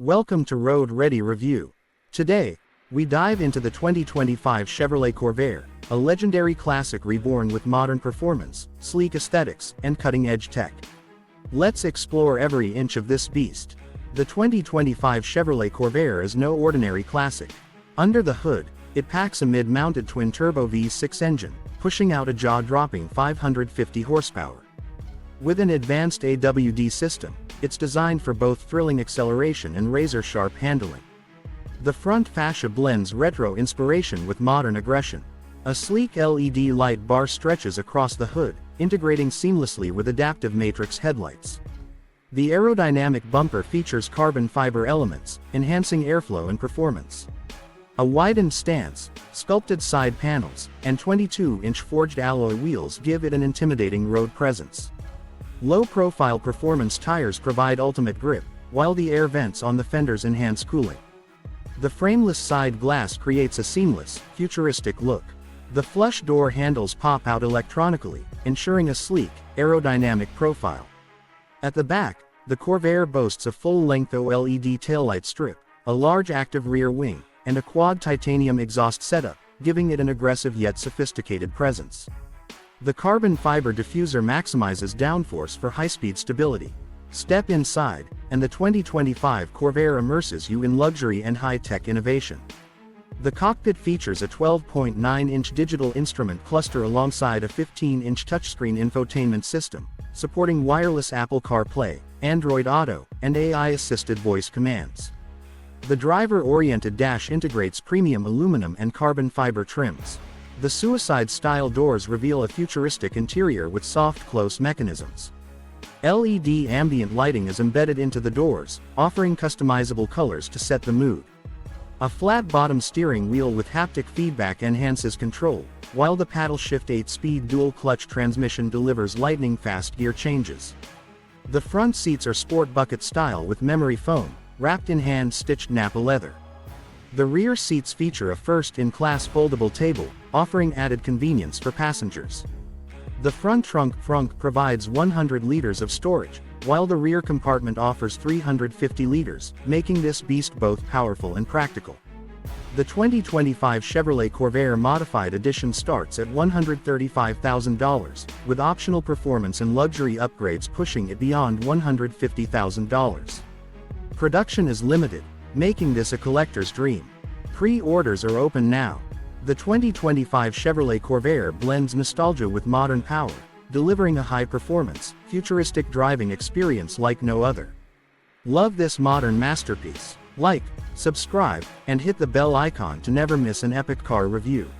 Welcome to Road Ready Review. Today, we dive into the 2025 Chevrolet Corvair, a legendary classic reborn with modern performance, sleek aesthetics, and cutting-edge tech. Let's explore every inch of this beast. The 2025 Chevrolet Corvair is no ordinary classic. Under the hood, it packs a mid-mounted twin-turbo V6 engine, pushing out a jaw-dropping 550 horsepower. With an advanced AWD system, it's designed for both thrilling acceleration and razor-sharp handling. The front fascia blends retro inspiration with modern aggression. A sleek LED light bar stretches across the hood, integrating seamlessly with adaptive matrix headlights. The aerodynamic bumper features carbon fiber elements, enhancing airflow and performance. A widened stance, sculpted side panels, and 22-inch forged alloy wheels give it an intimidating road presence. Low-profile performance tires provide ultimate grip, while the air vents on the fenders enhance cooling. The frameless side glass creates a seamless, futuristic look. The flush door handles pop out electronically, ensuring a sleek, aerodynamic profile. At the back, the Corvair boasts a full-length OLED taillight strip, a large active rear wing, and a quad titanium exhaust setup, giving it an aggressive yet sophisticated presence. The carbon fiber diffuser maximizes downforce for high-speed stability. Step inside, and the 2025 Corvair immerses you in luxury and high-tech innovation. The cockpit features a 12.9-inch digital instrument cluster alongside a 15-inch touchscreen infotainment system, supporting wireless Apple CarPlay, Android Auto, and AI-assisted voice commands. The driver-oriented dash integrates premium aluminum and carbon fiber trims. The suicide-style doors reveal a futuristic interior with soft close mechanisms. LED ambient lighting is embedded into the doors, offering customizable colors to set the mood. A flat-bottom steering wheel with haptic feedback enhances control, while the paddle-shift 8-speed dual-clutch transmission delivers lightning-fast gear changes. The front seats are sport bucket style with memory foam, wrapped in hand-stitched Napa leather. The rear seats feature a first-in-class foldable table, offering added convenience for passengers. The front trunk provides 100 liters of storage, while the rear compartment offers 350 liters, making this beast both powerful and practical. The 2025 Chevrolet Corvair Modified Edition starts at $135,000, with optional performance and luxury upgrades pushing it beyond $150,000. Production is limited, making this a collector's dream. Pre-orders are open now. The 2025 Chevrolet Corvair blends nostalgia with modern power, delivering a high-performance, futuristic driving experience like no other. Love this modern masterpiece? Like, subscribe, and hit the bell icon to never miss an epic car review.